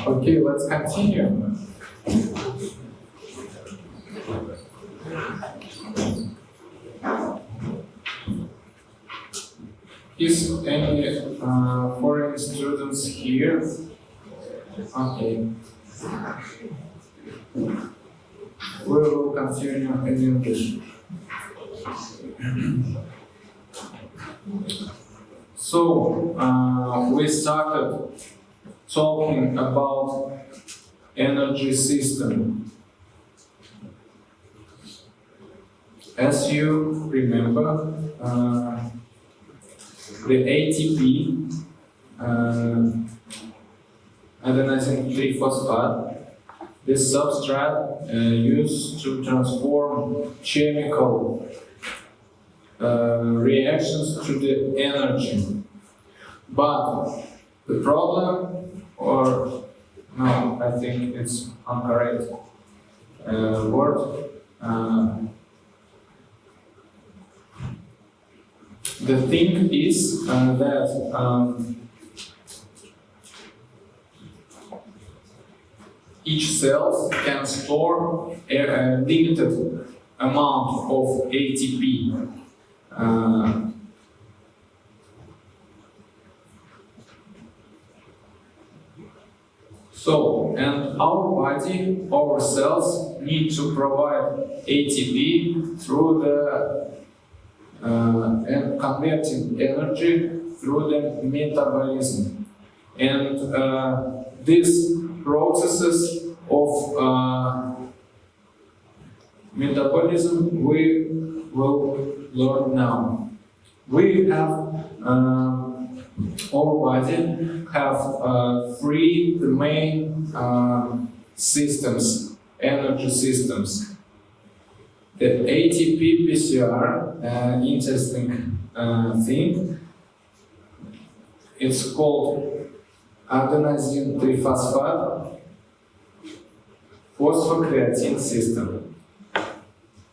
Okay, let's continue. Is any foreign students here? Okay. We will continue in English. So, we started talking about energy system. As you remember, the ATP, adenosine triphosphate, this substrate used to transform chemical reactions to the energy. But the problem, or no, I think it's incorrect word. The thing is that each cell can store a limited amount of ATP. And our body, our cells need to provide ATP through the and converting energy through the metabolism. And these processes of metabolism we will learn now. We have our body have three main systems, energy systems. The ATP PCR, interesting thing. It's called adenosine triphosphate phosphocreatine system.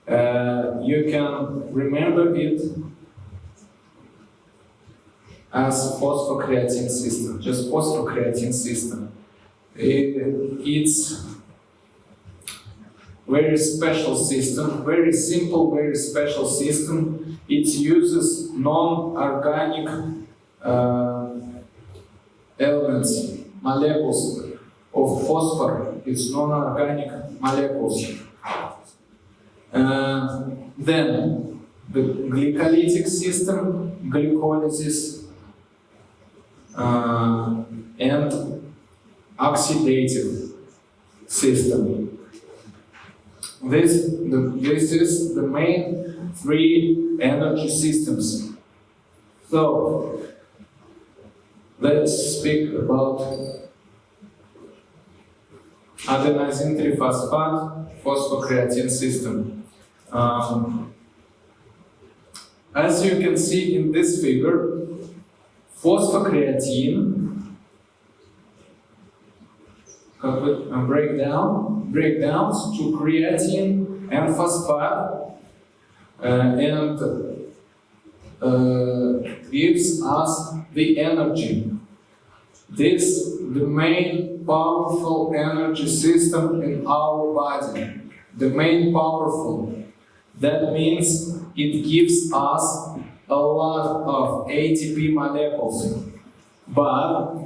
You can remember it as phosphocreatine system, just phosphocreatine system. It's very special system, very simple, very special system. It uses non-organic elements, molecules of phosphor. It's non-organic molecules. Then the glycolytic system, glycolysis, and oxidative system. This is the main three energy systems. So let's speak about adenosine triphosphate phosphocreatine system. As you can see in this figure, phosphocreatine breakdowns to creatine and phosphate and gives us the energy. This is the main powerful energy system in our body. The main powerful. That means it gives us a lot of ATP molecules. But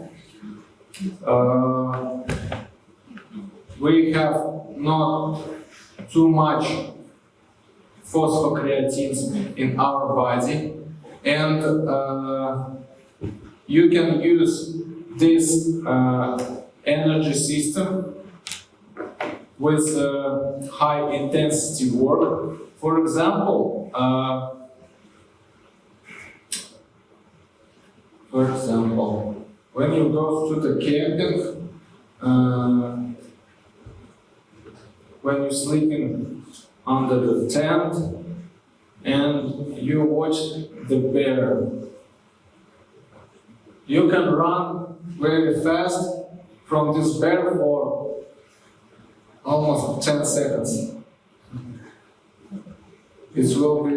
we have not too much phosphocreatines in our body, and you can use this energy system with high intensity work. For example, when you go to the camping, when you're sleeping under the tent and you watch the bear, you can run very fast from this bear for almost 10 seconds. It will be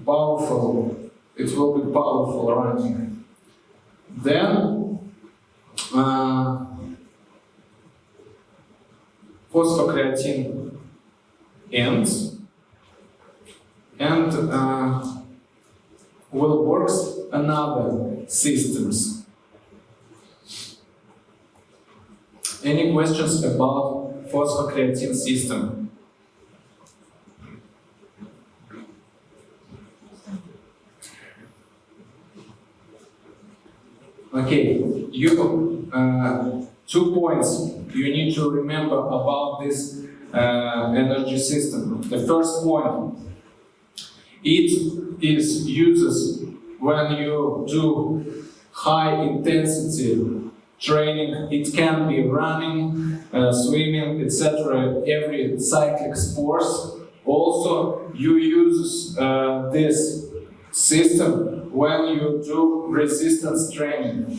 powerful. It will be powerful running. Then phosphocreatine ends and will work another systems. Any questions about phosphocreatine system? Okay, you 2 points you need to remember about this energy system. The first point, it is uses when you do high intensity training. It can be running, swimming, etc. Every cyclic sports. Also, you use this system when you do resistance training.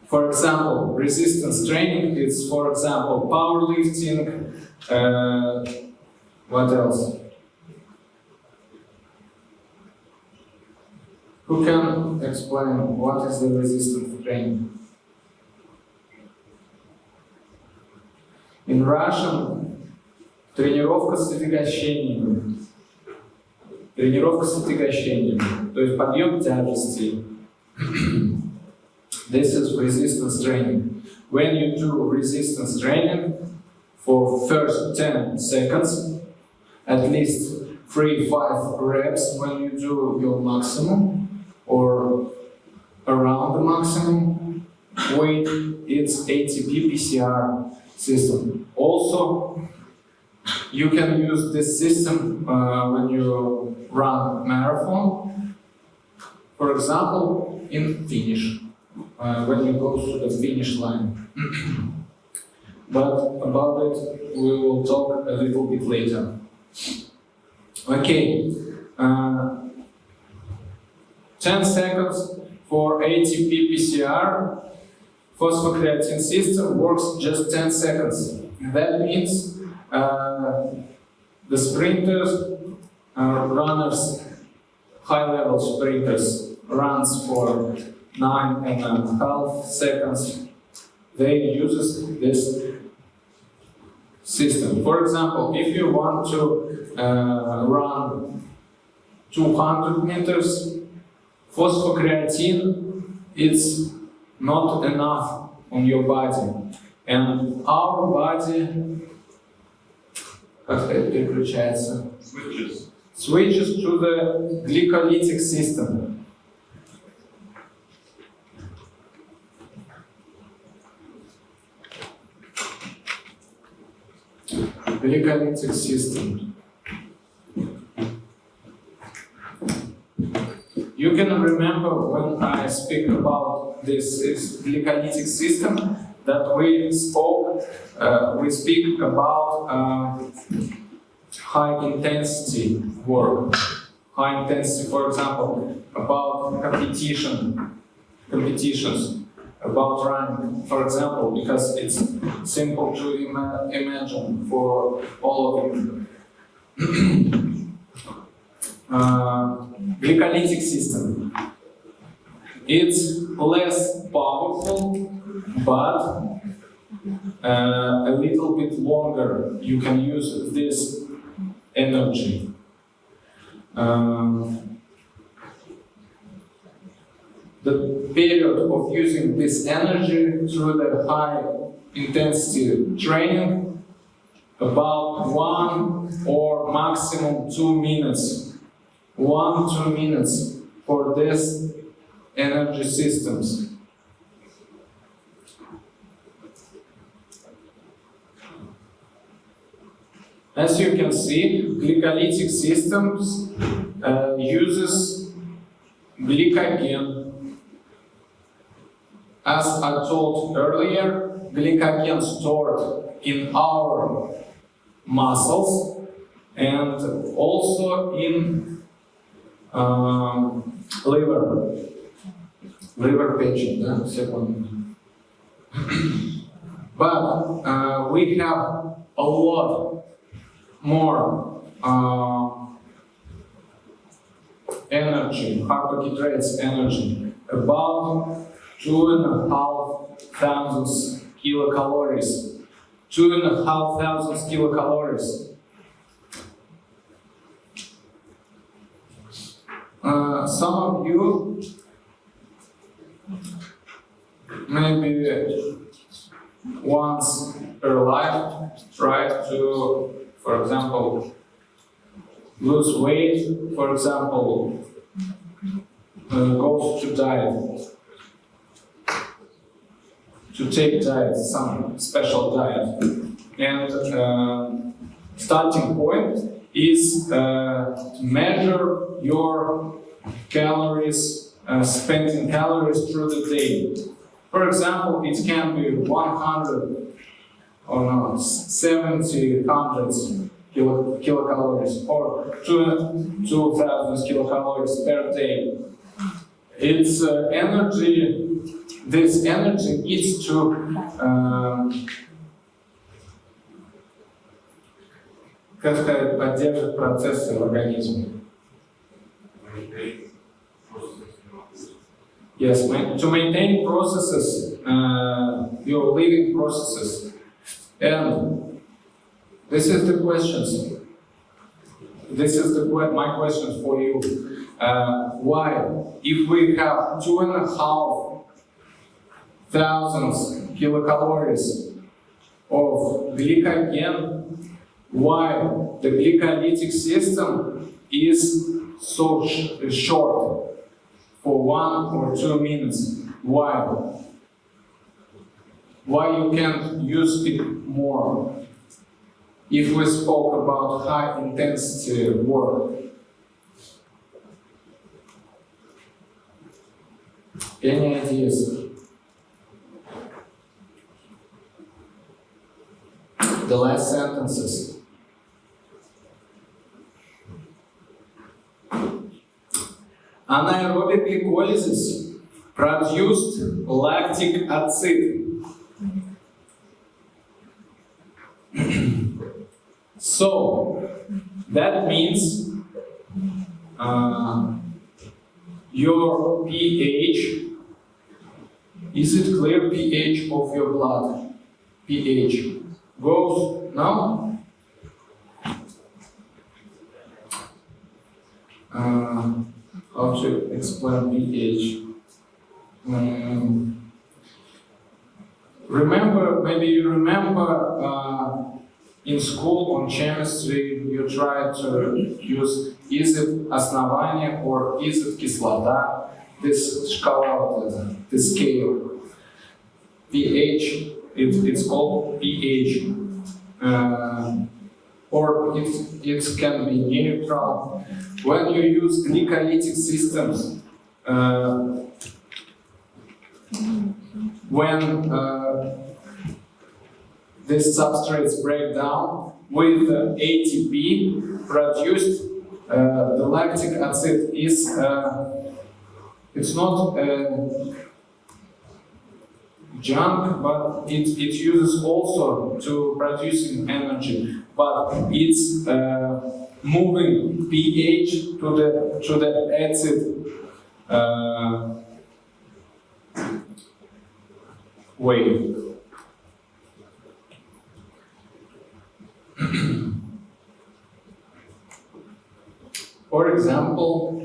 For example, resistance training is, for example, powerlifting. What else? Who can explain what is the resistance training? In Russian, тренировка с отягощениями. Тренировка с отягощениями. То есть подъем тяжестей. This is resistance training. When you do resistance training for first 10 seconds, at least 3-5 reps when you do your maximum or around the maximum weight, it's ATP PCR system. Also, you can use this system when you run marathon. For example, in finish. When you go to the finish line. But about it, we will talk a little bit later. Okay, 10 seconds for ATP PCR. Phosphocreatine system works just 10 seconds. That means the sprinters, runners, high-level sprinters, runs for 9.5 seconds, they use this system. For example, if you want to run 200 meters, phosphocreatine is not enough on your body. And our body switches to the glycolytic system. Glycolytic system. You can remember when I speak about this glycolytic system that we speak about high intensity work. High intensity, for example, about competitions. About running, for example, because it's simple to imagine for all of you. Glycolytic system. It's less powerful, but a little bit longer you can use this energy. The period of using this energy through the high intensity training about 1 or maximum 2 minutes. 1-2 minutes for this energy systems. As you can see, glycolytic systems uses glycogen. As I told earlier, glycogen stored in our muscles and also in liver patient. But we have a lot more energy, carbohydrates energy, about 2,500 kilocalories 2,500 kilocalories. Some of you maybe once per life try to, for example, lose weight, for example, goes to diet, to take diet, some special diet. And starting point is to measure your calories, spending calories through the day. For example, it can be 100 or no, 70 hundreds kilocalories or 2,000 kilocalories per day. It's energy. This energy needs to как сказать, поддерживать процессы в организме. Yes, to maintain processes, your living processes. And this is the questions. This is my questions for you. Why, if we have 2,500 kilocalories of glycogen, why the glycolytic system is so short for 1 or 2 minutes? Why? Why you can't use it more? If we spoke about high intensity work. Any ideas? The last sentences. Anaerobic glycolysis produced lactic acid. So that means your pH, is it clear pH of your blood? pH goes now? How to explain pH? Maybe you remember in school on chemistry you try to use is it основание or is it кислота? This шкала, this scale. pH, it's called pH. Or it can be neutral. When you use glycolytic systems, when these substrates break down with ATP produced, the lactic acid is it's not junk, but it uses also to producing energy, but it's moving pH to the acid way. For example,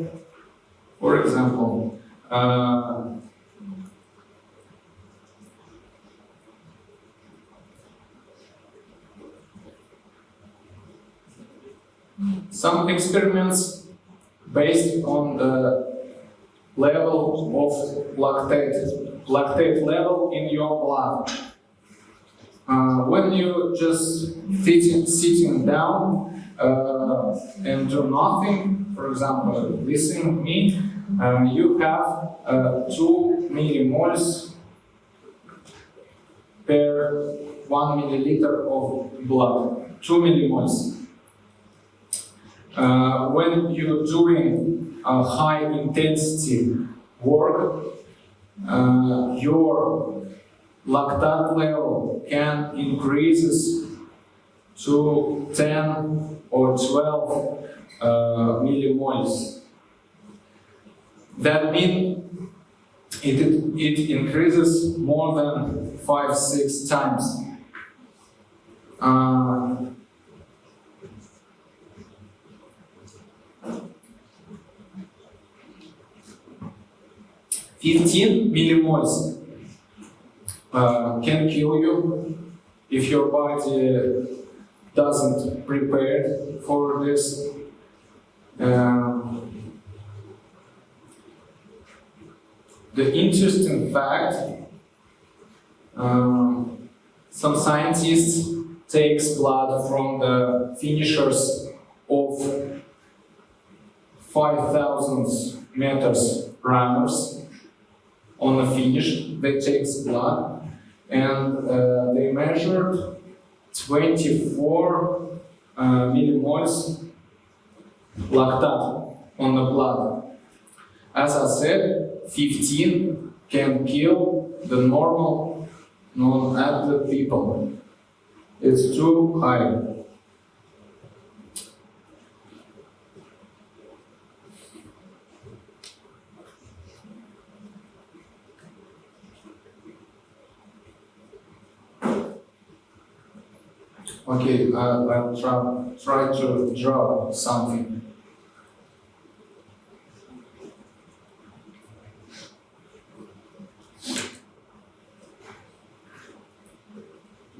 some experiments based on the level of lactate level in your blood. When you just sitting down and do nothing, for example, listen to me, you have 2 millimoles per 1 milliliter of blood. 2 millimoles. When you're doing high intensity work, your lactate level can increases to 10 or 12 millimoles. That means it increases more than 5-6 times. 15 millimoles can kill you if your body doesn't prepare for this. The interesting fact, some scientists takes blood from the finishers of 5,000 meters runners on the finish. They take blood and they measured 24 millimoles lactate on the blood. As I said, 15 can kill the normal non-athlete people. It's too high. Okay, I'll try to draw something.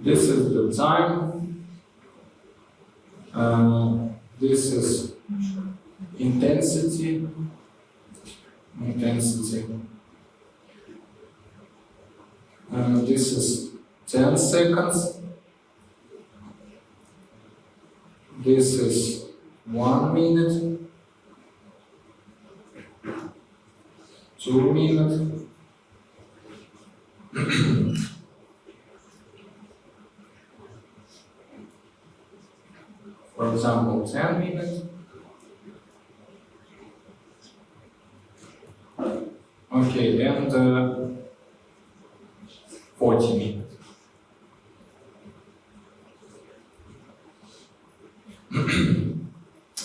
This is the time. This is intensity. This is 10 seconds. This is 1 minute, 2 minutes, for example, 10 minutes. Okay, and 40 minutes.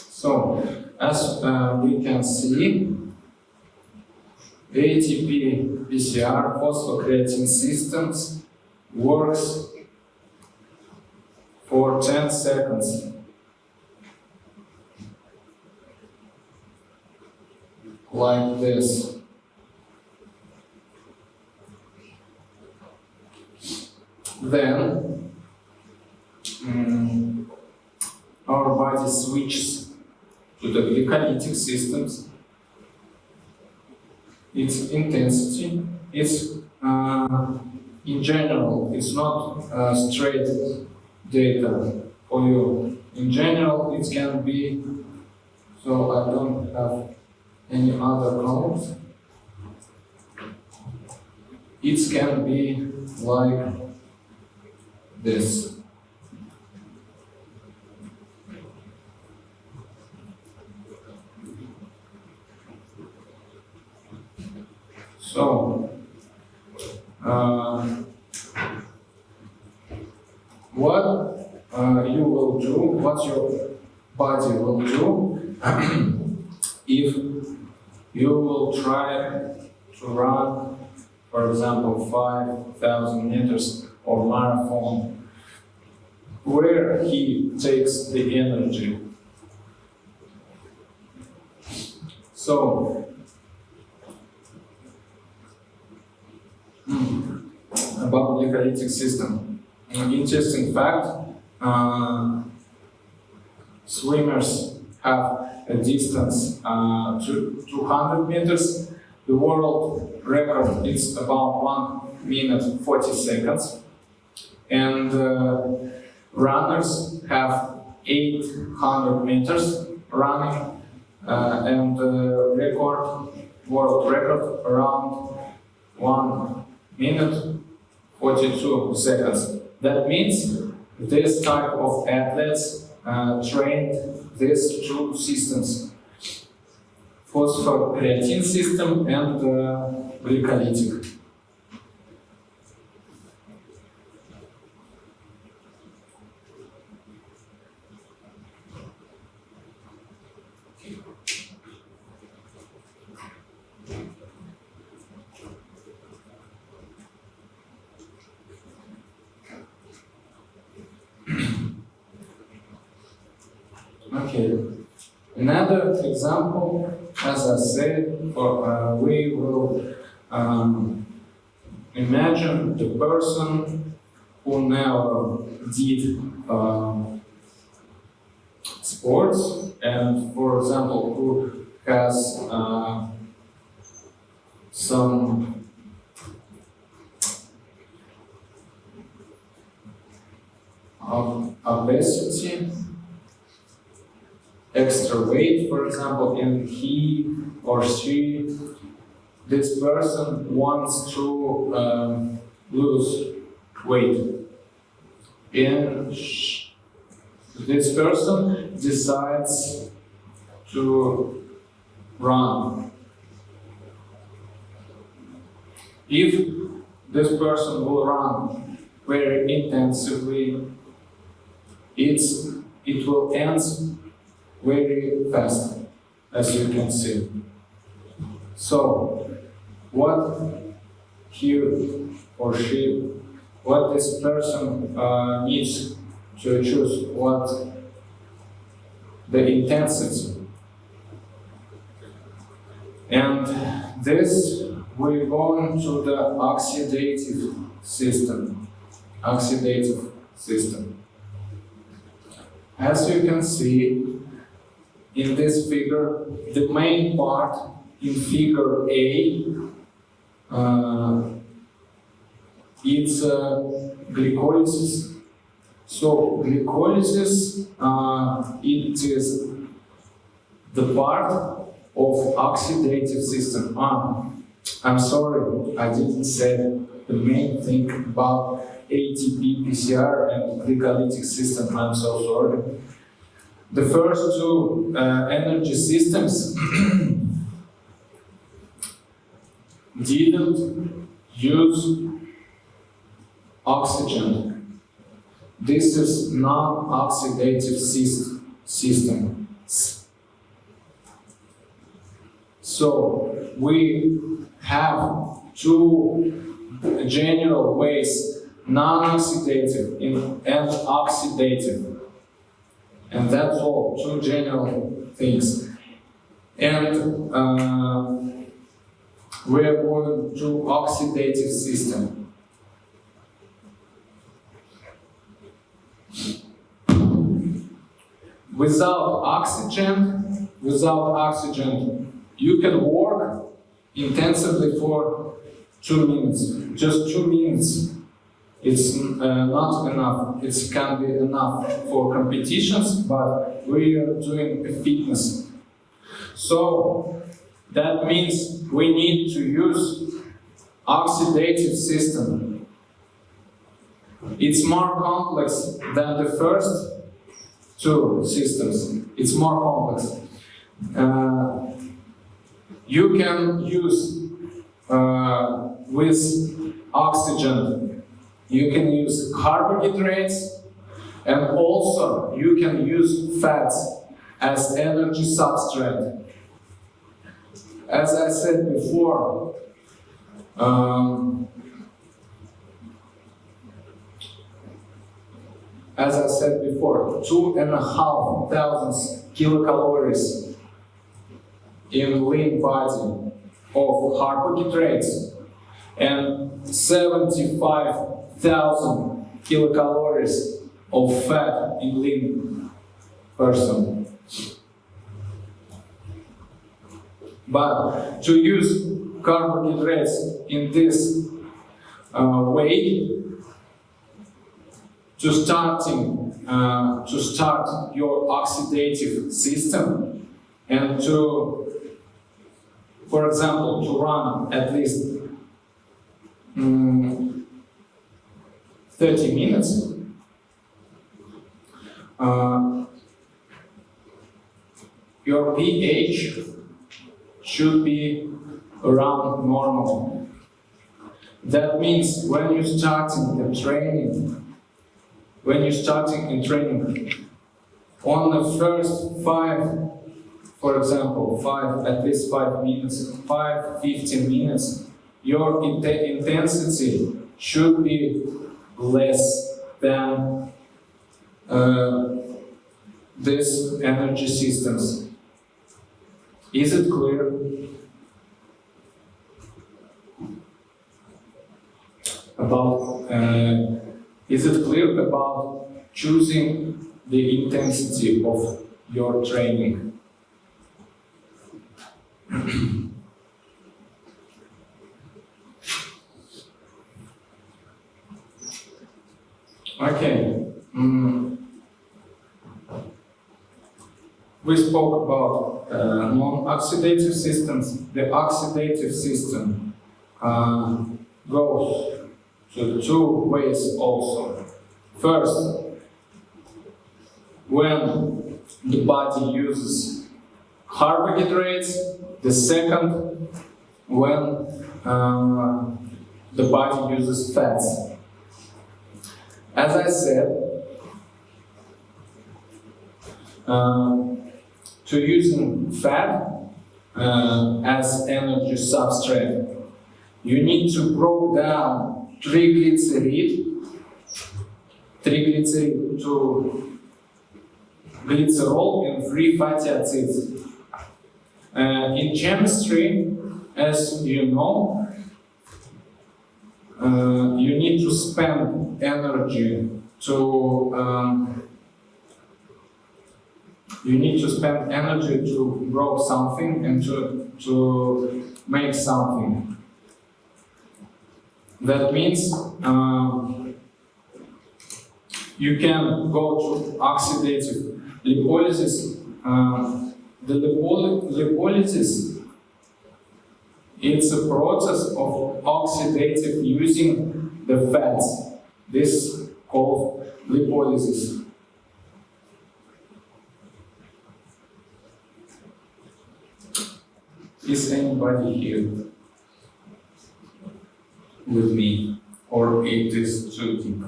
So, as we can see, ATP PCR phosphocreatine systems works for 10 seconds. Like this. Then our body switches to the glycolytic systems. Its intensity is, in general, it's not straight data for you. In general, it can be, so I don't have any other columns. It can be like this. So, what you will do, what your body will do, if you will try to run, for example, 5,000 meters or marathon, where he takes the energy. So, about the glycolytic system. An interesting fact, swimmers have a distance to 200 meters. The world record is about 1 minute 40 seconds. And runners have 800 meters running and world record around 1 minute 42 seconds. That means this type of athletes trained these two systems, phosphocreatine system and glycolytic. Okay. Another example, as I said, we will imagine the person who never did sports, and for example, who has some obesity, extra weight, for example, and he or she, this person wants to lose weight. And this person decides to run. If this person will run very intensively, it will end very fast, as you can see. So, what he or she, what this person needs to choose, what the intensity. And this we go into the oxidative system. Oxidative system. As you can see in this figure, the main part in figure A, it's glycolysis. So glycolysis, it is the part of oxidative system. I'm sorry, I didn't say the main thing about ATP, PCR, and glycolytic system. I'm so sorry. The first two energy systems didn't use oxygen. This is non-oxidative system. So we have two general ways, non-oxidative and oxidative. And that's all, two general things. And we're going to oxidative system. Without oxygen, you can work intensively for 2 minutes, just 2 minutes. It's not enough. It can be enough for competitions, but we are doing a fitness. So that means we need to use oxidative system. It's more complex than the first two systems. It's more complex. You can use with oxygen. You can use carbohydrates, and also you can use fats as energy substrate. As I said before, 2,500 kilocalories in lean body of carbohydrates and 75,000 kilocalories of fat in lean person. But to use carbohydrates in this way, to start your oxidative system, and to, for example, to run at least 30 minutes, your pH should be around normal. That means when you're starting in training, on the first 5, for example, at least 5 minutes, 15 minutes, your intensity should be less than these energy systems. Is it clear? Is it clear about choosing the intensity of your training? Okay. We spoke about non-oxidative systems. The oxidative system goes to two ways also. First, when the body uses carbohydrates. The second, when the body uses fats. As I said, to using fat as energy substrate, you need to break down triglyceride to glycerol and free fatty acids. In chemistry, as you know, you need to spend energy to grow something and to make something. That means you can go to oxidative lipolysis. The lipolysis, it's a process of oxidative using the fats. This is called lipolysis. Is anybody here with me, or it is too deep?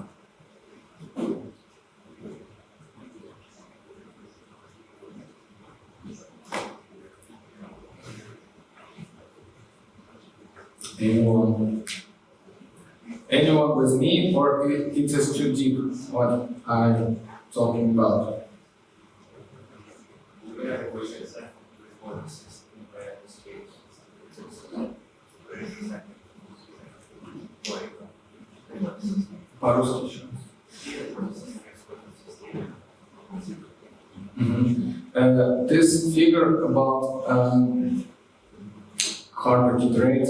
Anyone with me, or it is too deep what I'm talking about? This figure about carbohydrate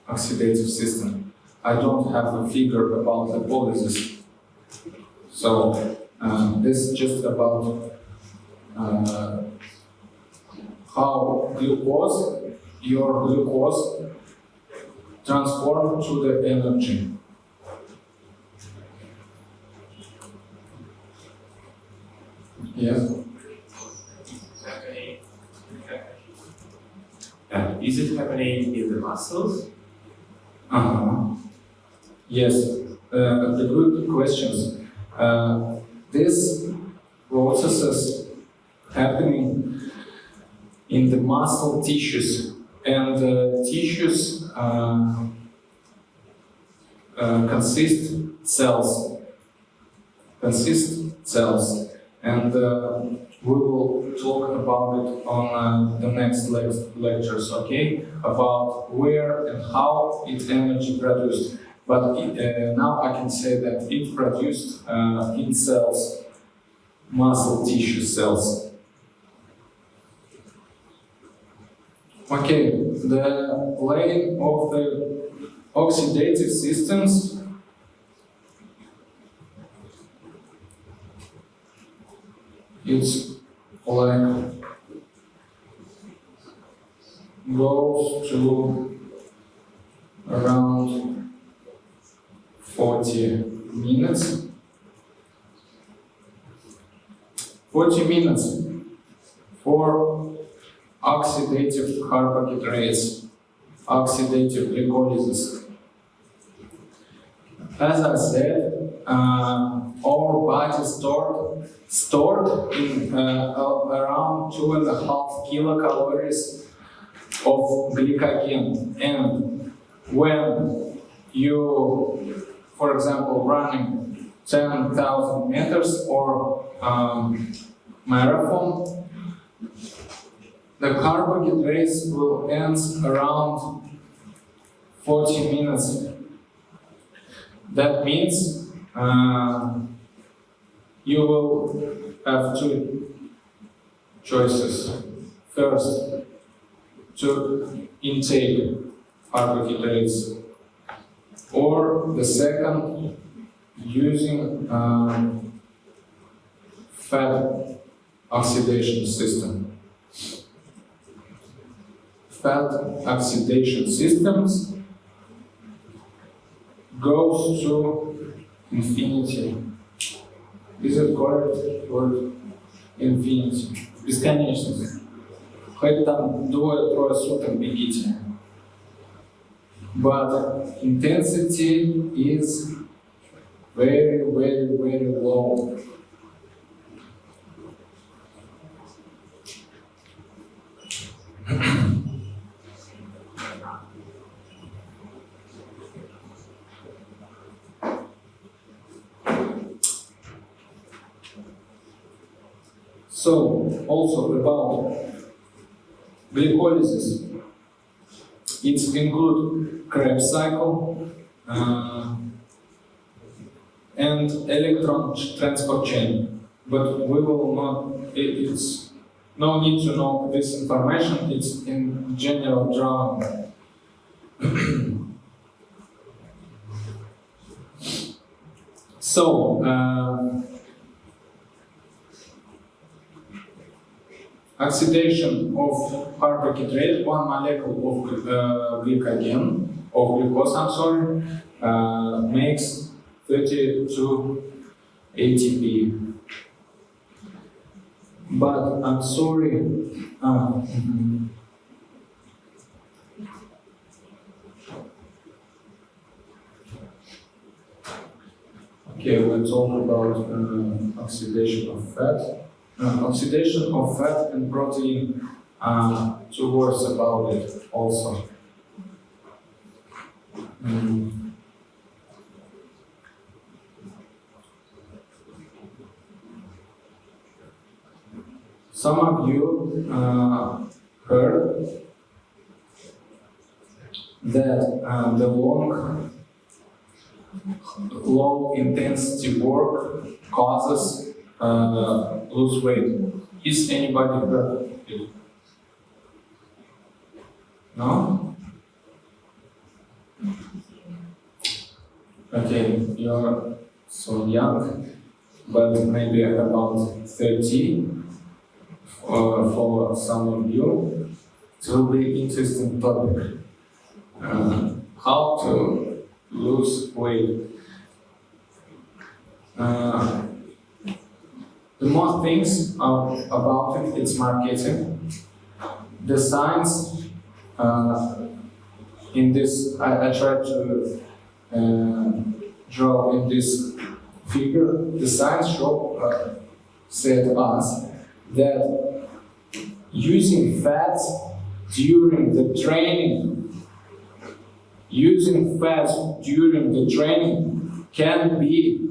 oxidative system. I don't have a figure about lipolysis. So this is just about how your glucose transformed to the energy. Yes. Is it happening in the muscles? Yes. The good questions. This processes happening in the muscle tissues, and tissues consist cells, and we will talk about it on the next lectures, okay? About where and how its energy produced. But now I can say that it produced in cells, muscle tissue cells. Okay, the laying of the oxidative systems it's like goes to around 40 minutes. 40 minutes for oxidative carbohydrates, oxidative glycolysis. As I said, our body stored in around 2.5 kilocalories of glycogen, and when you, for example, running 10,000 meters or marathon, the carbohydrates will end around 40 minutes. That means you will have two choices. First, to intake carbohydrates, or the second, using fat oxidation system. Fat oxidation systems goes to infinity. Is it correct word? Infinity. Бесконечность. Хоть там двое-трое суток бегите. But intensity is very, very, very low. So, also about glycolysis. It includes Krebs cycle and electron transport chain. But we will not, it's no need to know this information, it's in general drawing. So, oxidation of carbohydrate, one molecule of glycogen, of glucose, I'm sorry, makes 32 ATP. But I'm sorry, okay, we'll talk about oxidation of fat. Oxidation of fat and protein, two words about it also. Some of you heard that the low intensity work causes lose weight. Is anybody heard it? No? Okay, you're so young, but maybe about 30 for some of you. It will be interesting topic. How to lose weight. The more things about it, it's marketing. The science in this, I tried to draw in this figure. The science said us that using fats during the training, can be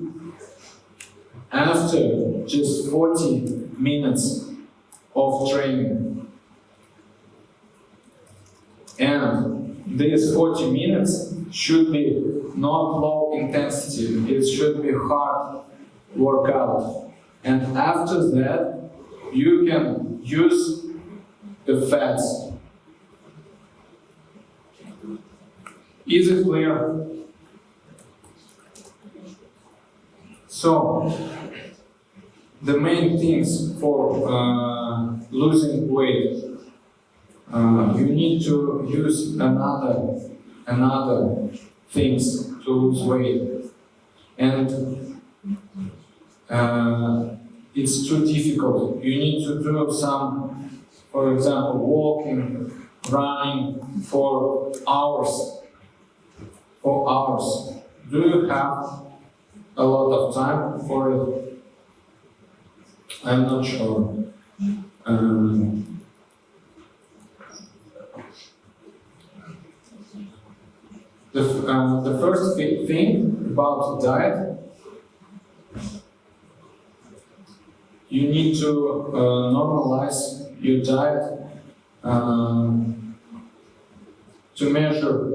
after just 40 minutes of training. And these 40 minutes should be not low intensity, it should be hard workout. And after that, you can use the fats. Is it clear? So, the main things for losing weight, you need to use another things to lose weight, and it's too difficult. You need to do some, for example, walking, running for hours. Do you have a lot of time for it? I'm not sure. The first thing about diet, you need to normalize your diet to measure.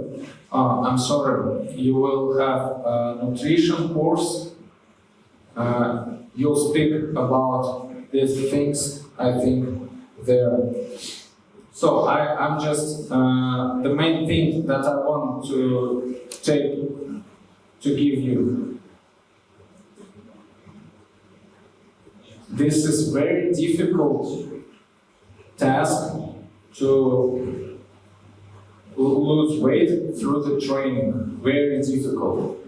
I'm sorry, you will have a nutrition course. You'll speak about these things, I think, there. So I'm just the main thing that I want to give you. This is very difficult task to lose weight through the training. Very difficult.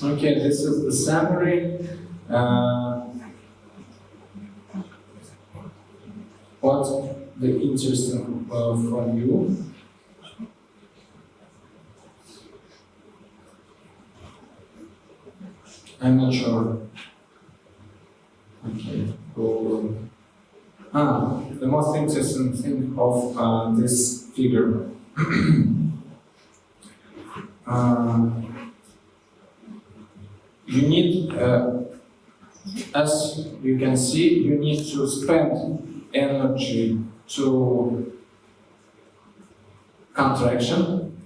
Okay, this is the summary. What's the interesting from you? I'm not sure. Okay, go. The most interesting thing of this figure. You need, as you can see, you need to spend energy to contraction,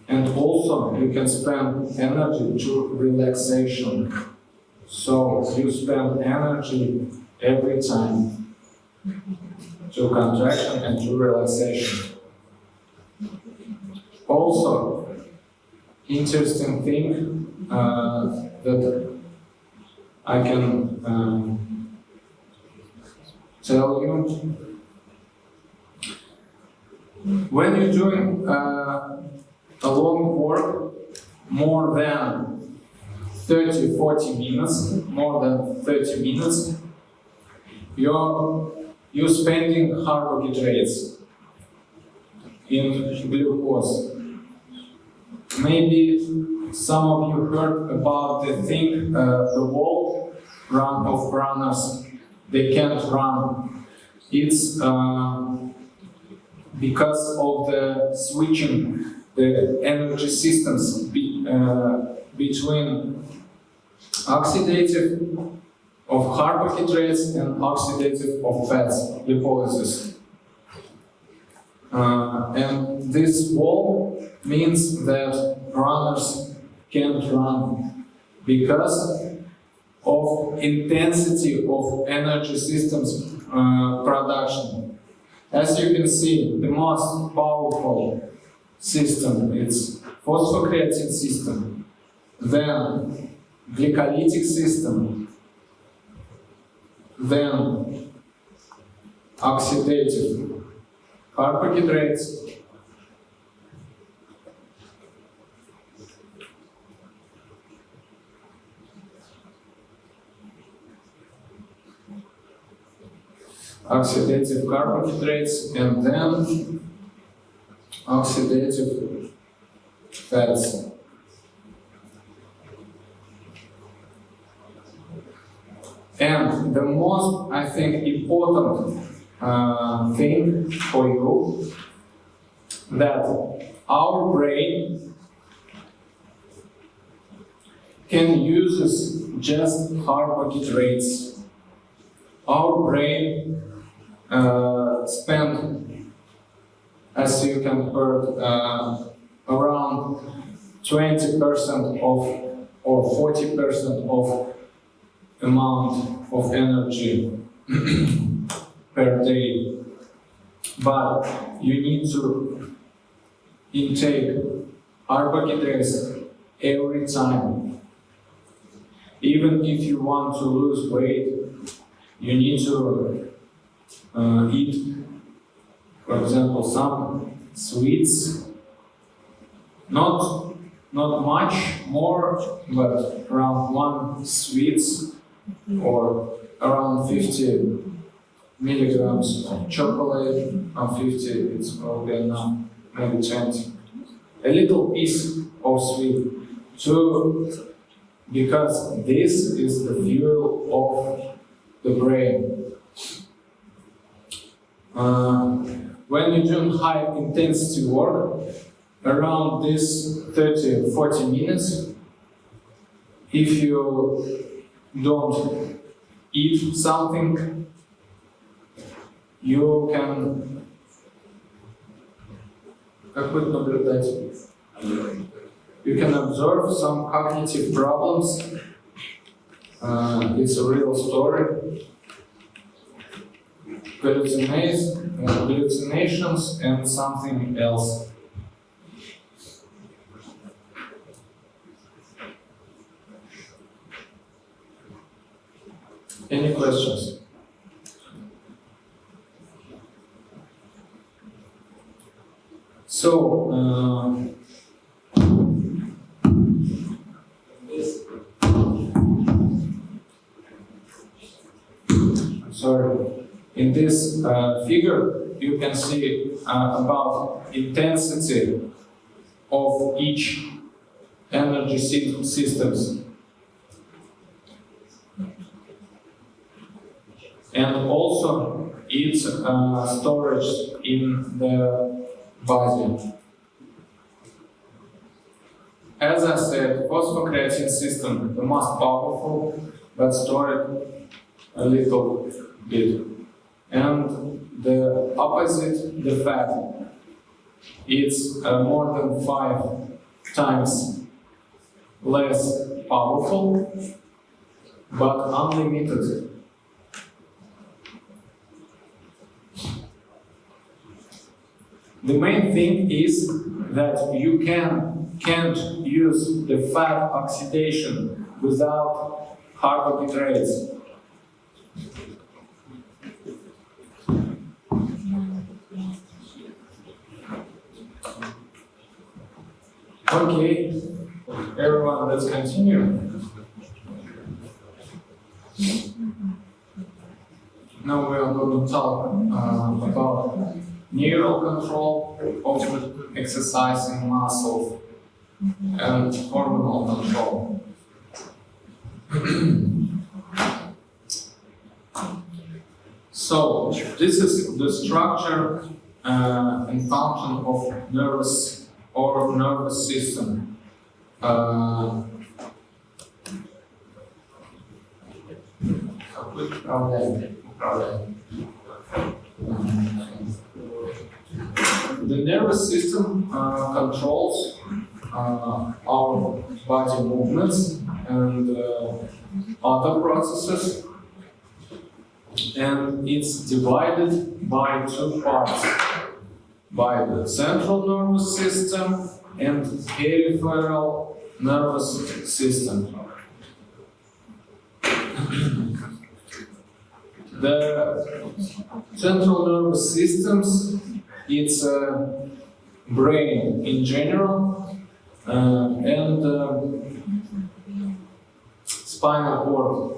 and also you can spend energy to relaxation. So you spend energy every time to contraction and to relaxation. Also, interesting thing that I can tell you. When you're doing a long work, more than 30-40 minutes, you're spending carbohydrates in glucose. Maybe some of you heard about the thing, the wall run of runners. They can't run. It's because of the switching the energy systems between oxidative of carbohydrates and oxidative of fats, lipolysis. And this wall means that runners can't run because of intensity of energy systems production. As you can see, the most powerful system is phosphocreatine system, then glycolytic system, then oxidative carbohydrates, and then oxidative fats. And the most, I think, important thing for you, that our brain can use just carbohydrates. Our brain spend, as you can hear, around 20% of or 40% of amount of energy per day. But you need to intake carbohydrates every time. Even if you want to lose weight, you need to eat, for example, some sweets. Not much more, but around 1 sweets or around 50 milligrams of chocolate. 50, it's probably enough, maybe 20. A little piece of sweet. Because this is the fuel of the brain. when you're doing high intensity work, around this 30-40 minutes, if you don't eat something, you can observe some cognitive problems. It's a real story. Hallucinations and something else. Any questions? So, in this figure, you can see about intensity of each energy systems. And also its storage in the body. As I said, phosphocreatine system, the most powerful, but stored a little bit. And the opposite, the fat, it's more than 5 times less powerful, but unlimited. The main thing is that you can't use the fat oxidation without carbohydrates. Okay, everyone, let's continue. Now we are going to talk about neural control of exercising muscle and hormonal control. So, this is the structure and function of nervous system. The nervous system controls our body movements and other processes, and it's divided by 2 parts, by the central nervous system and peripheral nervous system. The central nervous systems, it's brain in general and spinal cord.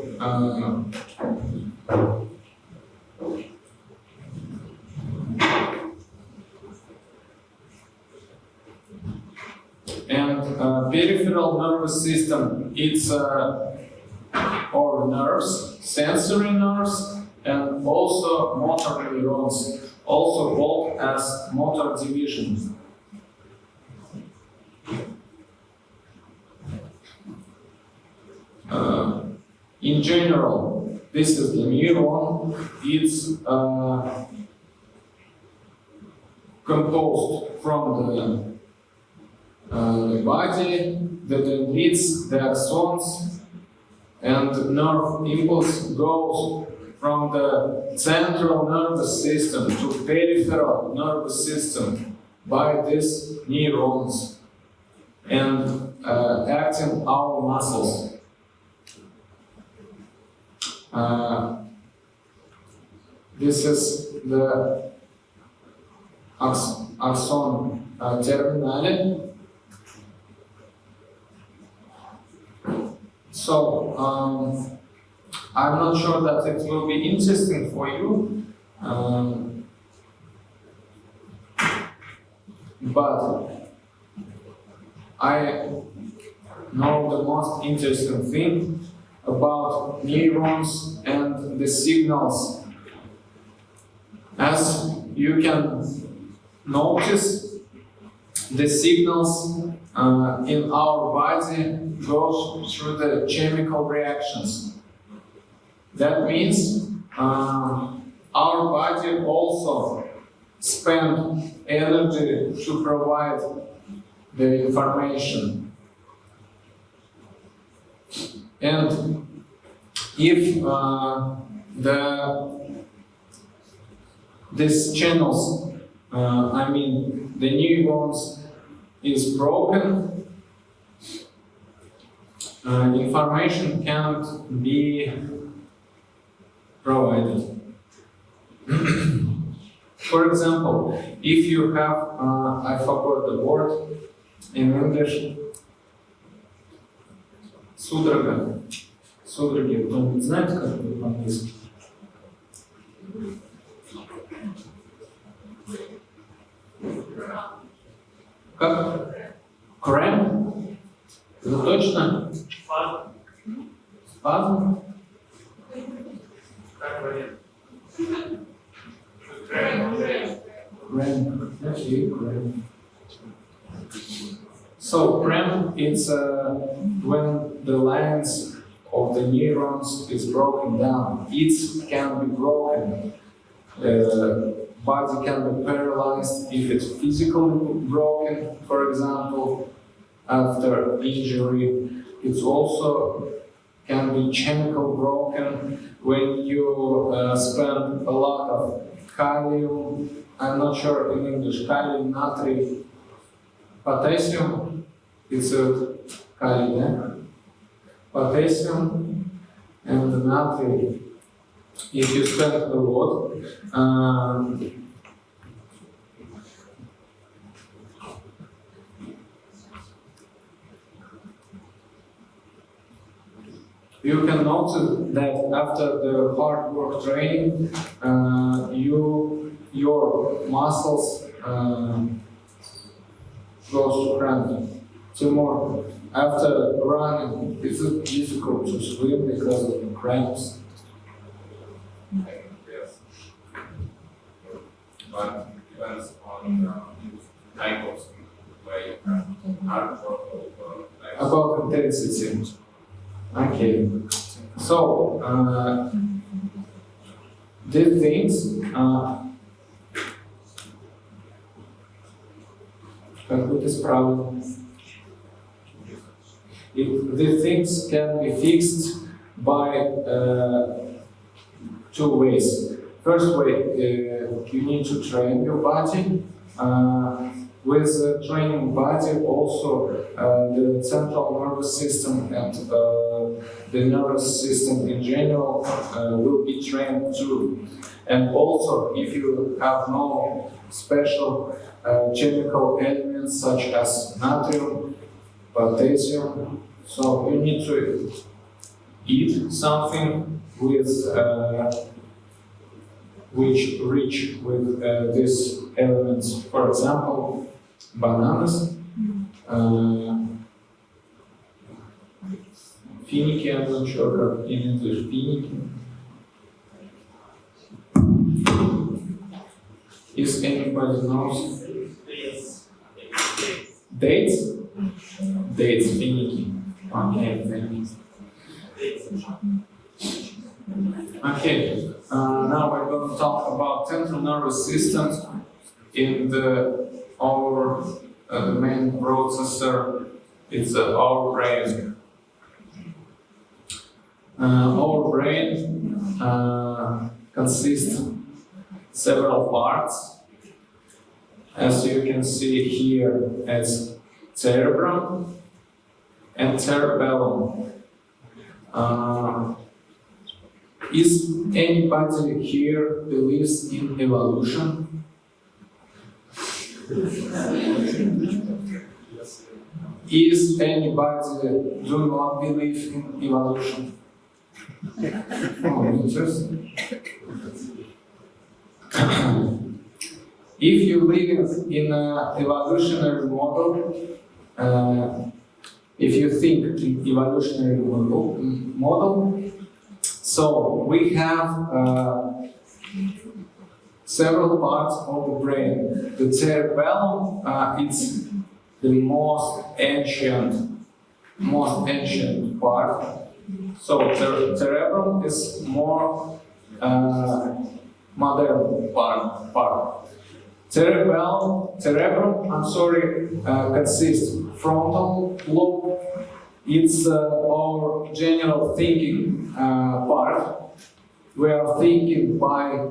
And peripheral nervous system, it's or nerves, sensory nerves, and also motor neurons, also called as motor division. In general, this is the neuron. It's composed from the body, the dendrites, the axons, and the nerve impulse goes from the central nervous system to peripheral nervous system by these neurons and acting our muscles. This is the axon terminale. So, I'm not sure that it will be interesting for you, but I know the most interesting thing about neurons and the signals As you can notice, the signals in our body go through the chemical reactions. That means our body also spends energy to provide the information. And if these channels, the neurons is broken, information can't be provided. For example, if you have, I forgot the word in English, судорога. Судороги, кто-нибудь знает, как это по-английски? Как? Cramp? Это точно? Спазм? Cramp. Okay, cramp. So cramp is when the lines of the neurons is broken down. It can be broken. Body can be paralyzed if it's physically broken, for example, after injury. It also can be chemical broken when you spend a lot of kalium, I'm not sure in English, kalium, natrium, potassium, it's a kalium, potassium and natrium. If you spend a lot, you can notice that after the hard work training, your muscles goes to cramp. Tomorrow, after running, it's difficult to swim because of the cramps. Yes. But depends on the type of way hard work About intensity. Okay. So, these things как будет исправлено. These things can be fixed by two ways. First way, you need to train your body. With training body, also the central nervous system and the nervous system in general will be trained too. And also, if you have no special chemical elements such as natrium, potassium, so you need to eat something with which rich with these elements. For example, bananas, финики, I'm not sure как in English, финики. Is anybody knows? Dates? Dates, финики. Okay, thanks. Okay, now we're going to talk about central nervous systems in our main processor. It's our brain. Our brain consists of several parts. As you can see here, it's cerebrum and cerebellum. Is anybody here believes in evolution? Is anybody do not believe in evolution? Oh, interesting. If you live in an evolutionary model, if you think in evolutionary model, so we have several parts of the brain. The cerebellum, it's the most ancient part. So cerebrum is more modern part. Cerebrum, consists frontal lobe. It's our general thinking part. We are thinking by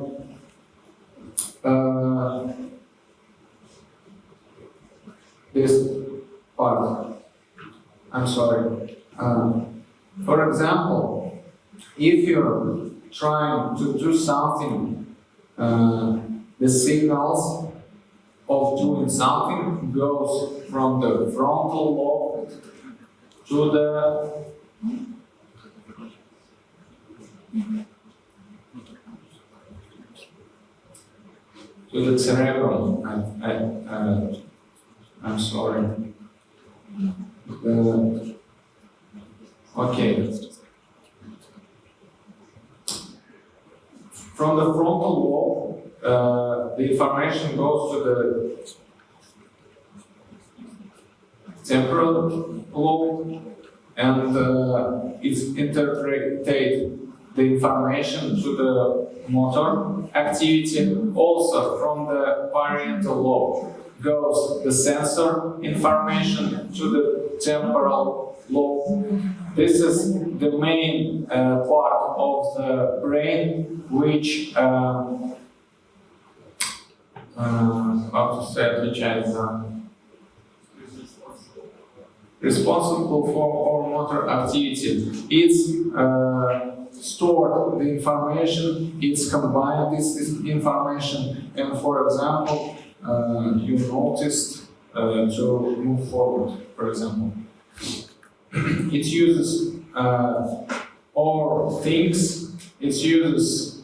this part. I'm sorry. For example, if you're trying to do something, the signals of doing something goes from the frontal lobe to the cerebrum. I'm sorry. Okay. From the frontal lobe, the information goes to the temporal lobe, and it's interpreted the information to the motor activity. Also, from the parietal lobe goes the sensor information to the temporal lobe. This is the main part of the brain which how to say it, which is responsible for our motor activity. It's stored the information, it's combined this information, and for example, you noticed to move forward, for example. It uses all things, it uses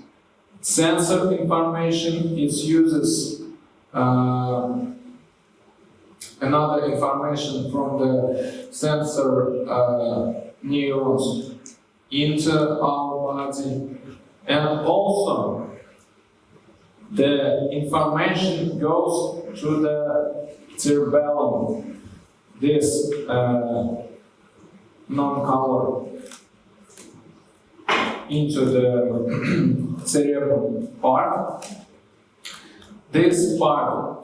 sensor information, it uses another information from the sensor neurons into our body, and also the information goes to the cerebellum, this non-color, into the cerebral part. This part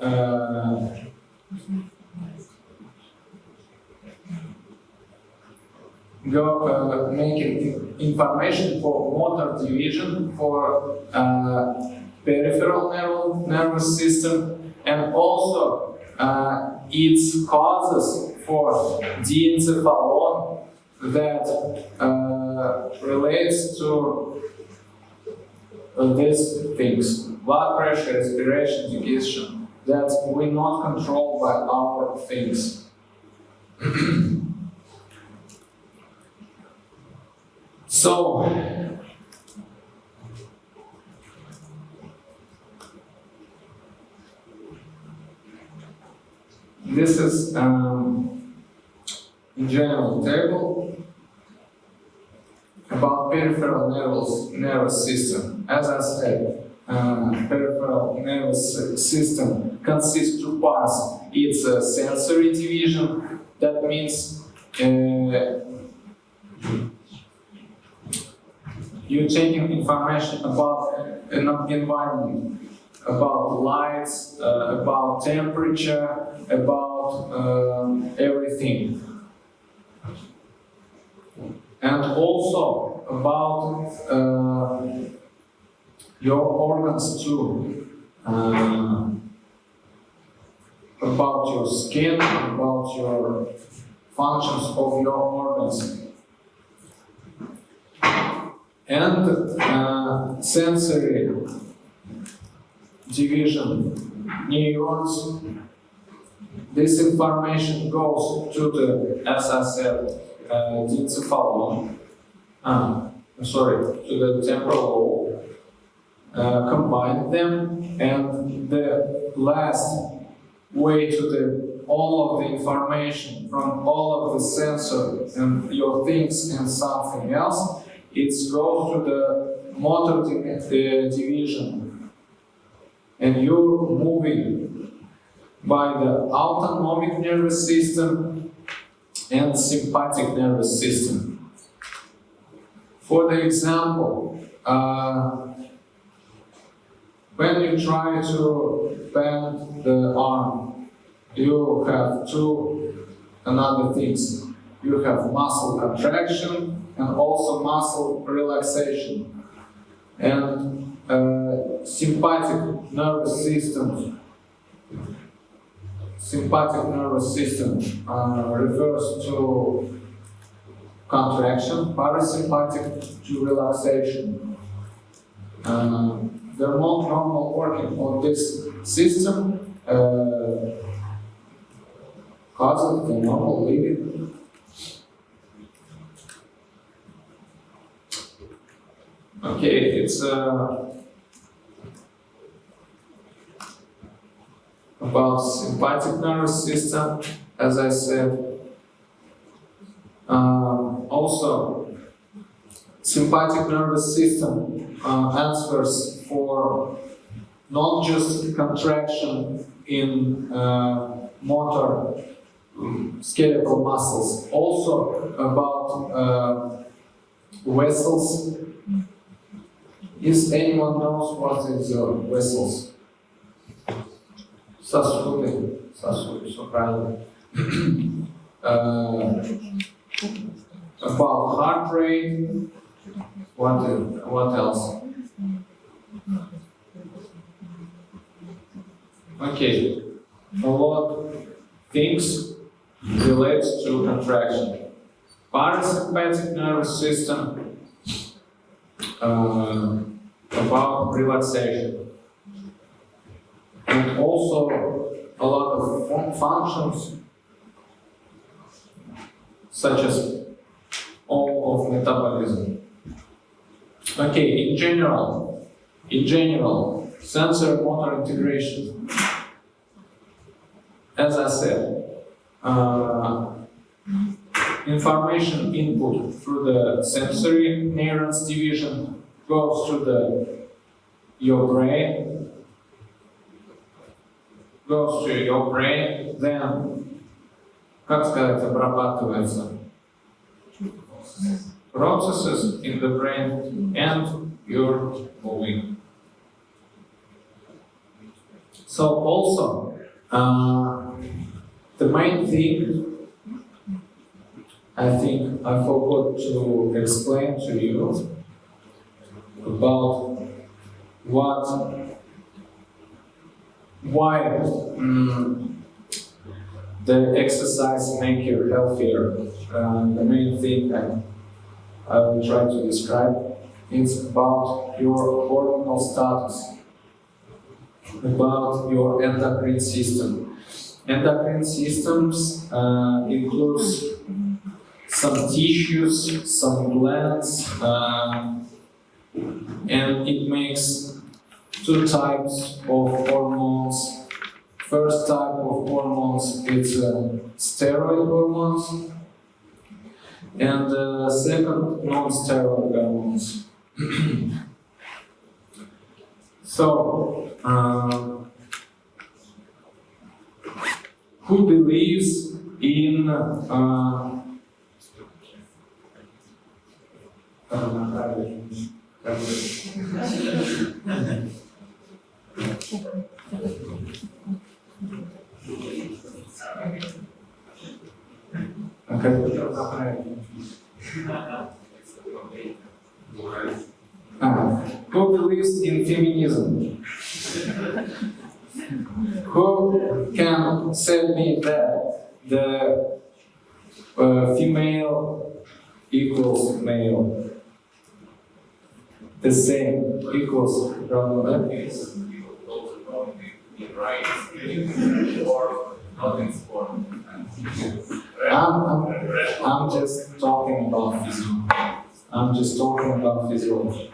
making information for motor division, for peripheral nervous system, and also its causes for diencephalon that relates to these things: blood pressure, respiration, digestion, that we not control by our things. So, this is in general table about peripheral nervous system. As I said, peripheral nervous system consists of two parts. It's a sensory division. That means you're taking information about an environment, about lights, about temperature, about everything. And also about your organs too, about your skin, about your functions of your organs. And sensory division, neurons, this information goes to the, as I said, diencephalon, to the temporal lobe, combine them, and the last way to the all of the information from all of the sensors and your things and something else, it goes to the motor division. and you're moving by the autonomic nervous system and sympathetic nervous system. For the example, when you try to bend the arm, you have two another things. You have muscle contraction and also muscle relaxation. And sympathetic nervous system refers to contraction, parasympathetic to relaxation. The normal working of this system causes the normal living. Okay, it's about sympathetic nervous system, as I said. Also, sympathetic nervous system answers for not just contraction in motor skeletal muscles, also about vessels. Is anyone knows what is vessels? Сосуды, все правильно. About heart rate, what else? Okay, a lot of things relate to contraction. Parasympathetic nervous system, about relaxation. And also a lot of functions, such as all of metabolism. Okay, in general, sensory motor integration. As I said, information input through the sensory neurons division goes to your brain, then, как сказать, обрабатывается. Processes in the brain and you're moving. So also, the main thing I think I forgot to explain to you about why the exercise make you healthier. The main thing I will try to describe is about your hormonal status, about your endocrine system. Endocrine systems includes some tissues, some glands, and it makes two types of hormones. First type of hormones is steroid hormones, and second, non-steroid hormones. So, who believes in who believes in feminism? Who can tell me that the female equals male? The same equals I'm just talking about physiology.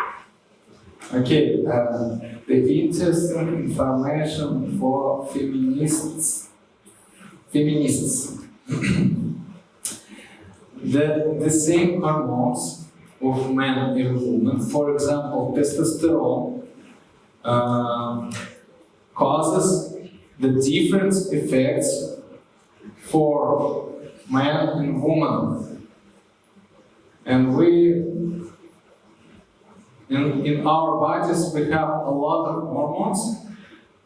Okay, the interesting information for feminists. The same hormones of men and women, for example, testosterone, causes the different effects for man and woman. And in our bodies we have a lot of hormones,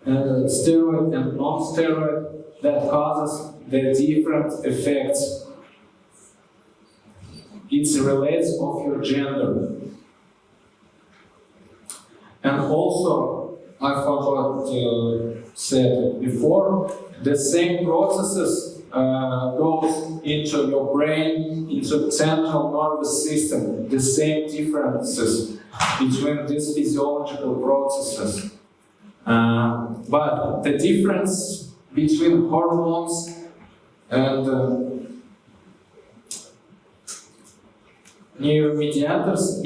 steroid and non-steroid, that causes the different effects. It's relates of your gender. And also, I forgot to say before, the same processes goes into your brain, into central nervous system, the same differences between these physiological processes. But the difference between hormones and neuromédiators,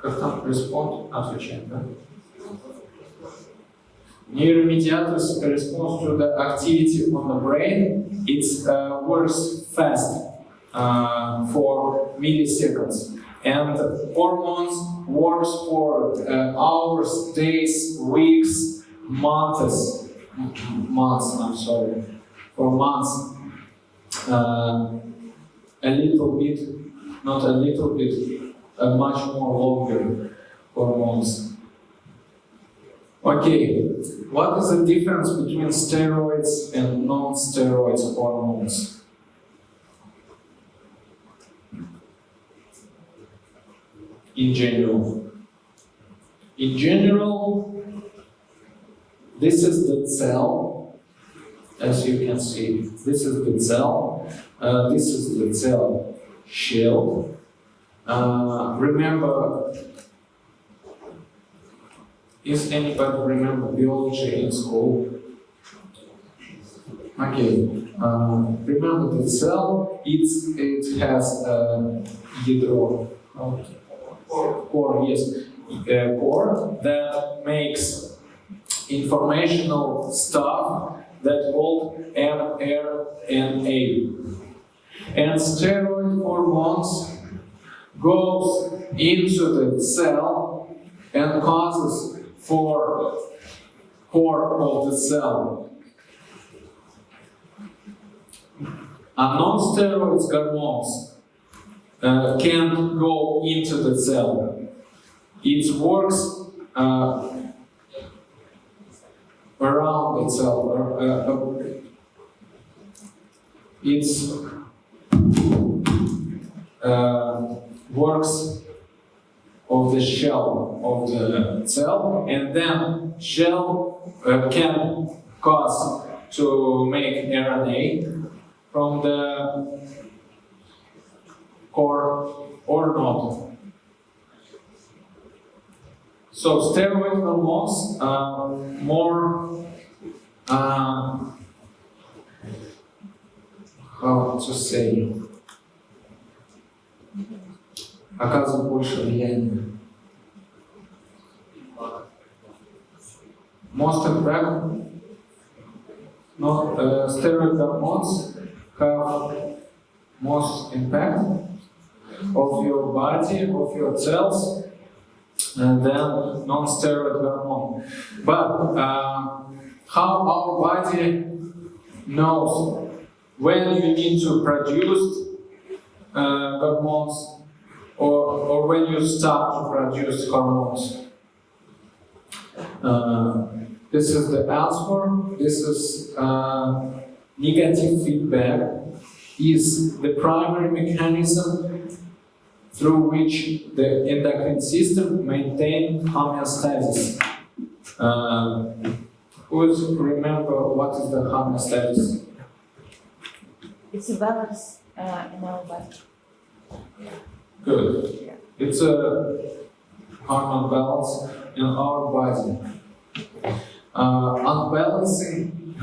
как там respond, отвечаем, да? Neuromédiators respond to the activity on the brain. It works fast for milliseconds. And hormones works for hours, days, weeks, months, for months. A little bit, not a little bit, much more longer hormones. Okay, what is the difference between steroids and non-steroid hormones? In general, this is the cell, as you can see. This is the cell. This is the cell shell. Remember, is anybody remember biology in school? Okay. Remember the cell. It has ядро. Core, yes, core that makes informational stuff that called mRNA. And steroid hormones goes into the cell and causes for core of the cell. Non-steroid hormones can go into the cell. It works around the cell. It works of the shell of the cell, and then shell can cause to make RNA from the core or not. So steroid hormones more how to say, оказывают больше влияния. Most impact, no, steroid hormones have most impact of your body, of your cells, and then non-steroid hormone. But how our body knows when you need to produce hormones or when you start to produce hormones? This is the answer. This is negative feedback is the primary mechanism through which the endocrine system maintains homeostasis. Who remember what is the homeostasis? It's a balance in our body. Good. Yeah. It's a hormone balance in our body. Unbalancing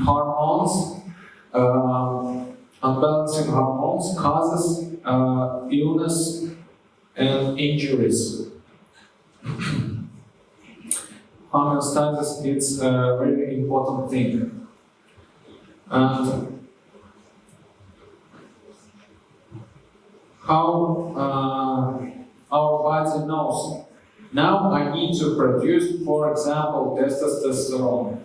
hormones causes illness and injuries. Homeostasis is a very important thing. And how our body knows Now I need to produce, for example, testosterone.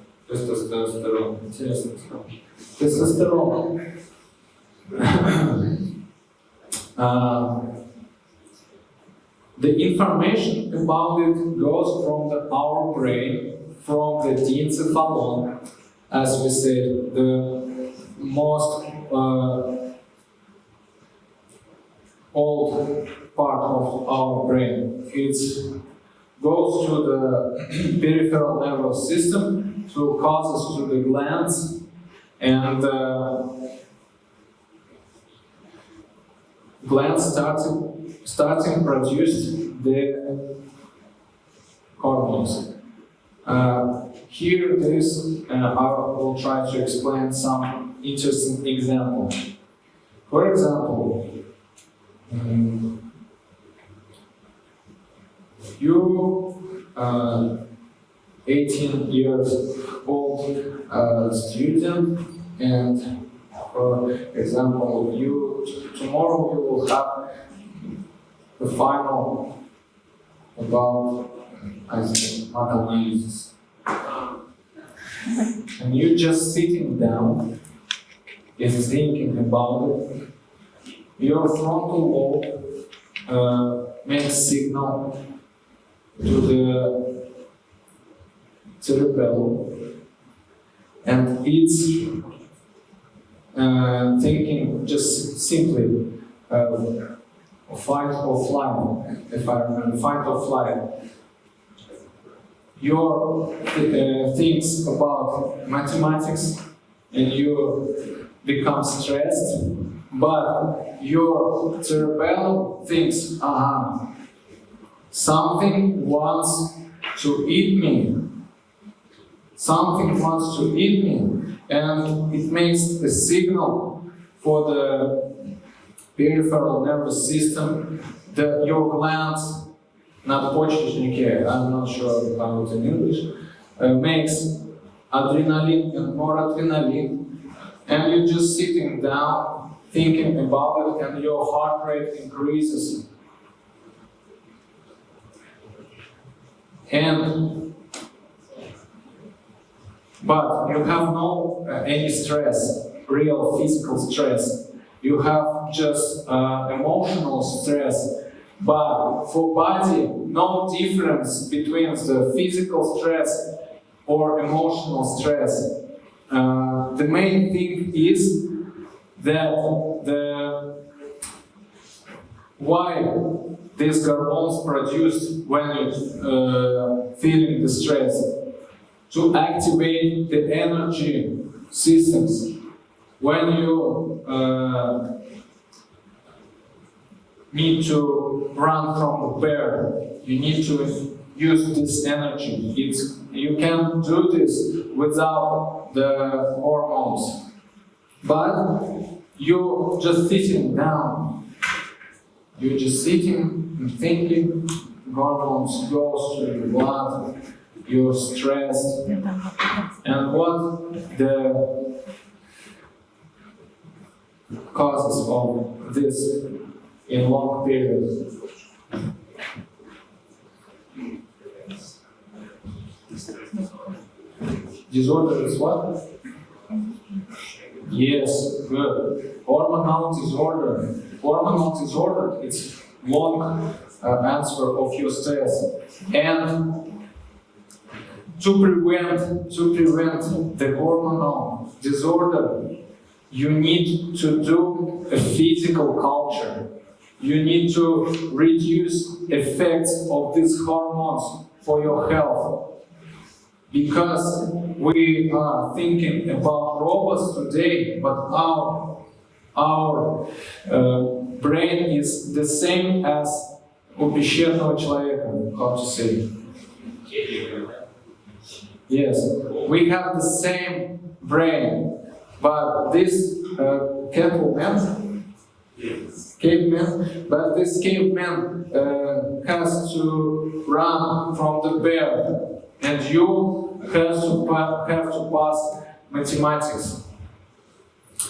The information about it goes from our brain, from the diencephalon, as we said, the most old part of our brain. It goes to the peripheral nervous system, through causes to the glands, and glands starting produce the hormones. Here I will try to explain some interesting examples. For example, you 18 years old student, and for example, tomorrow you will have the final about analysis. And you just sitting down and thinking about it. Your frontal lobe makes signal to the cerebellum, and it's thinking just simply fight or flight, if I remember, fight or flight. Your thinks about mathematics, and you become stressed, but your cerebellum thinks, something wants to eat me. Something wants to eat me, and it makes a signal for the peripheral nervous system, your glands, надпочечники, I'm not sure how it in English, makes adrenaline and noradrenaline, and you're just sitting down, thinking about it, and your heart rate increases. But you have no any stress, real physical stress. You have just emotional stress. But for body, no difference between the physical stress or emotional stress. The main thing is that why these hormones produced when you're feeling the stress, to activate the energy systems. When you need to run from the bear, you need to use this energy. You can do this without the hormones. But you're just sitting down. You're just sitting and thinking, hormones goes to the blood, you're stressed. And what the causes of this in long periods? Disorder is what? Yes, good. Hormonal disorder. Hormonal disorder, it's long answer of your stress. And to prevent the hormonal disorder, you need to do a physical culture. You need to reduce effects of these hormones for your health. Because we are thinking about robots today, but our brain is the same as у пещерного человека, how to say. Yes, we have the same brain, but this caveman, but this caveman has to run from the bear, and you have to pass mathematics.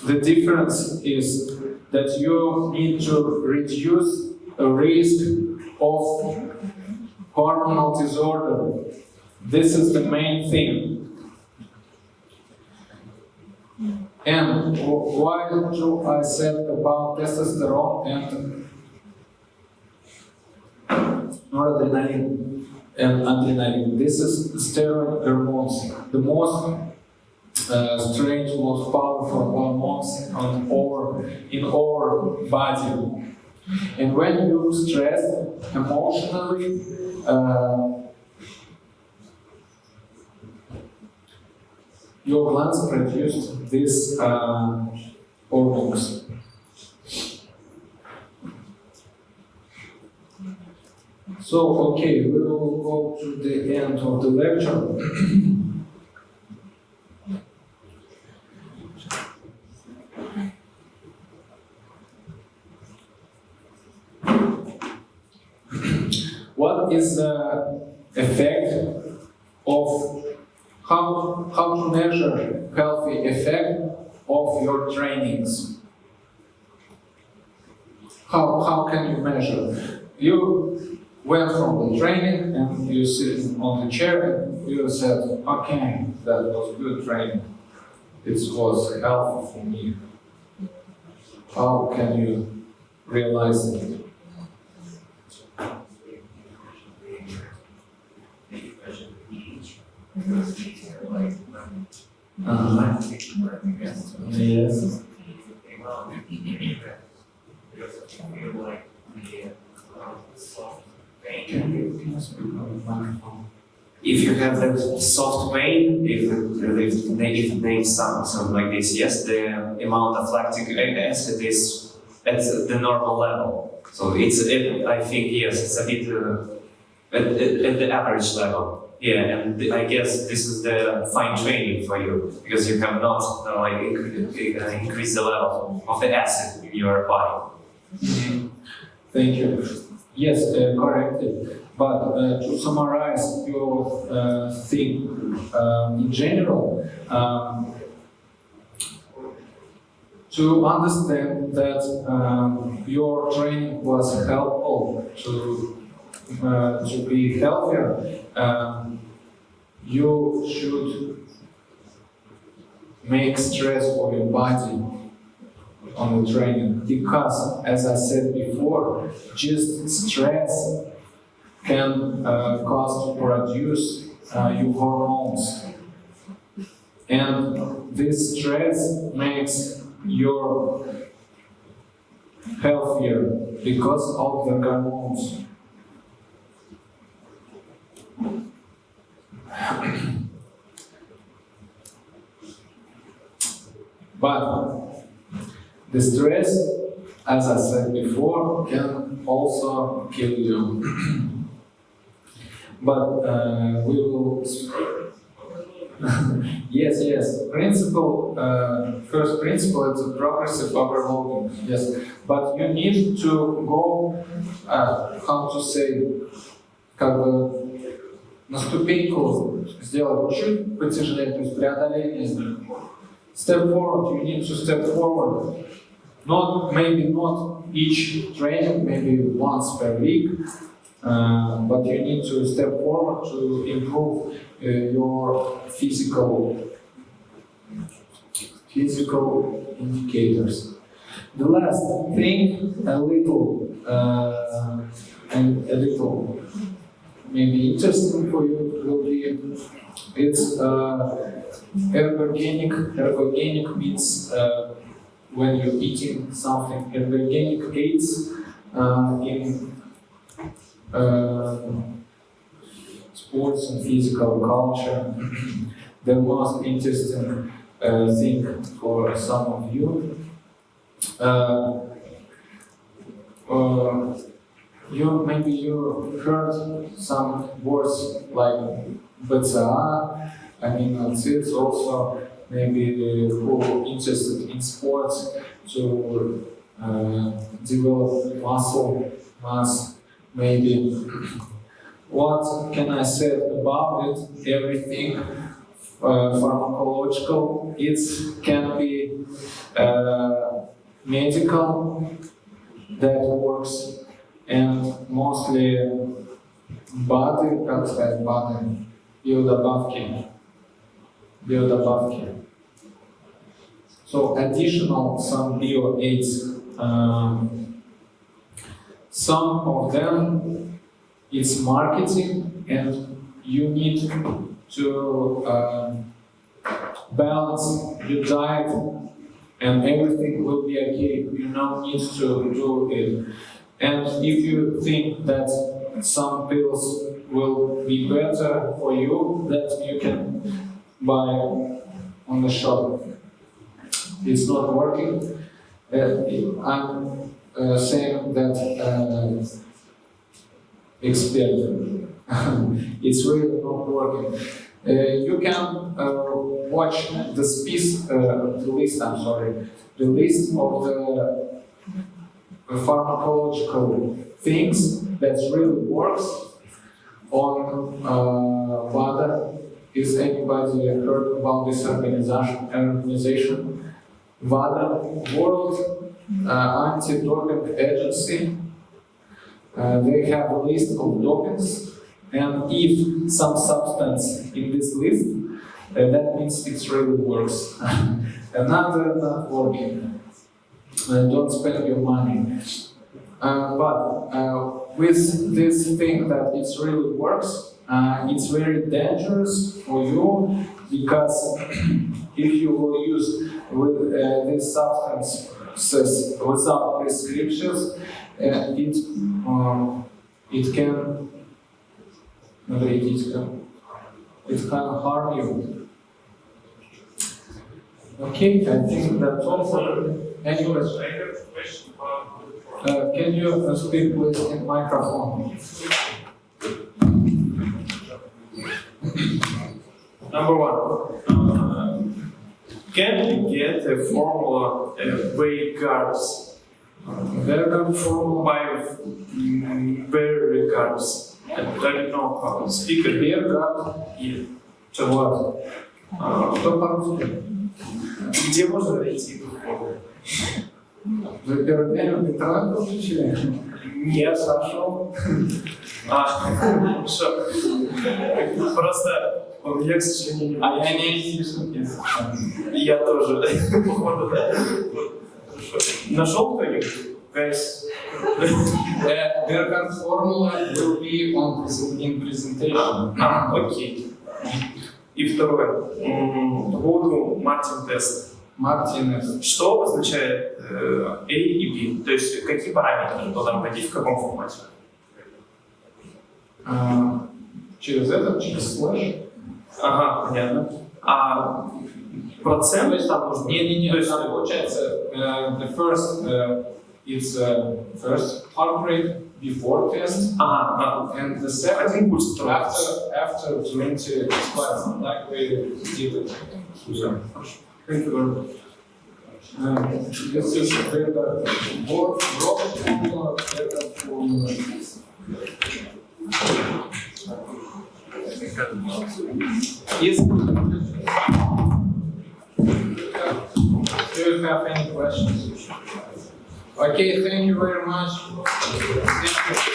The difference is that you need to reduce the risk of hormonal disorder. This is the main thing. And why do I said about testosterone and noradrenaline and adrenaline? This is steroid hormones, the most strange, most powerful hormones in our body. And when you stress emotionally, your glands produce these hormones. So, okay, we will go to the end of the lecture. What is the effect of how to measure healthy effect of your trainings? How can you measure? You went from the training and you sit on the chair and you said, okay, that was good training. It was helpful for me. How can you realize it? Yes. If you have that soft vein, if it names something like this, yes, the amount of lactic acid is at the normal level. So I think, yes, it's a bit at the average level. Yeah, and I guess this is the fine training for you, because you have not increase the level of the acid in your body. Thank you. Yes, correctly. But to summarize your thing in general, to understand that your training was helpful to be healthier, you should make stress for your body on the training, because, as I said before, just stress can cause to produce your hormones, and this stress makes you healthier because of the hormones. But the stress, as I said before, can also kill you. But we will. yes. Principle. First principle is a progressive overloading. Yes, but you need to go. How to say? Как бы на ступеньку сделать чуть потяжелее, то есть преодоление. Step forward, you need to step forward. Maybe not each training, maybe once per week, but you need to step forward to improve your physical indicators. The last thing, a little maybe interesting for you will be, it's ergogenic. Ergogenic means when you're eating something. Ergogenic aids in sports and physical culture. The most interesting thing for some of you. Maybe you heard some words like BCA, it's also maybe who interested in sports to develop muscle mass, maybe. What can I say about it? Everything pharmacological. It can be medical that works, and mostly body, как сказать, body, биодобавки. Биодобавки. So additional some bio aids. Some of them it's marketing, and you need to balance your diet, and everything will be okay. You don't need to do it. And if you think that some pills will be better for you, that you can buy on the shop. It's not working. I'm saying that expert. It's really not working. You can watch the list of the pharmacological things that really works on WADA. Is anybody heard about this organization? WADA, World Anti-Doping Agency. They have a list of dopings, and if some substance in this list, that means it really works. Another not working. Don't spend your money. But with this thing that it really works, it's very dangerous for you, because if you will use these substances without prescriptions, it can harm you. Okay, I think that's all for any question. I have a question about Can you speak please in microphone? Number one, can we get a formula weight carbs? Vegan formula. By very carbs. I don't know how to speak it. Beer Yeah. to what? Что по-русски? Где можно найти эту формулу? Вы первый день в интернет получили? Нет. Сошел? Хорошо. Просто у меня, к сожалению, Я не айтишник, если что. я тоже. Походу, да? Хорошо. Нашел кто-нибудь? Guys. Vegan formula will be in presentation. Окей. И второе. По поводу Мартин-теста. Мартинес. Что обозначает A и B? То есть какие параметры туда вводить, в каком формате? Через через слэш? Ага, понятно. А процент там нужно? Не, То есть, там получается, the first, it's first heart rate before test, ага, and the second один пульс. after 20 squats, like we did it. Thank you very much. This is the broad formula, Yes. Do you have any questions? Okay, thank you very much. Thank you.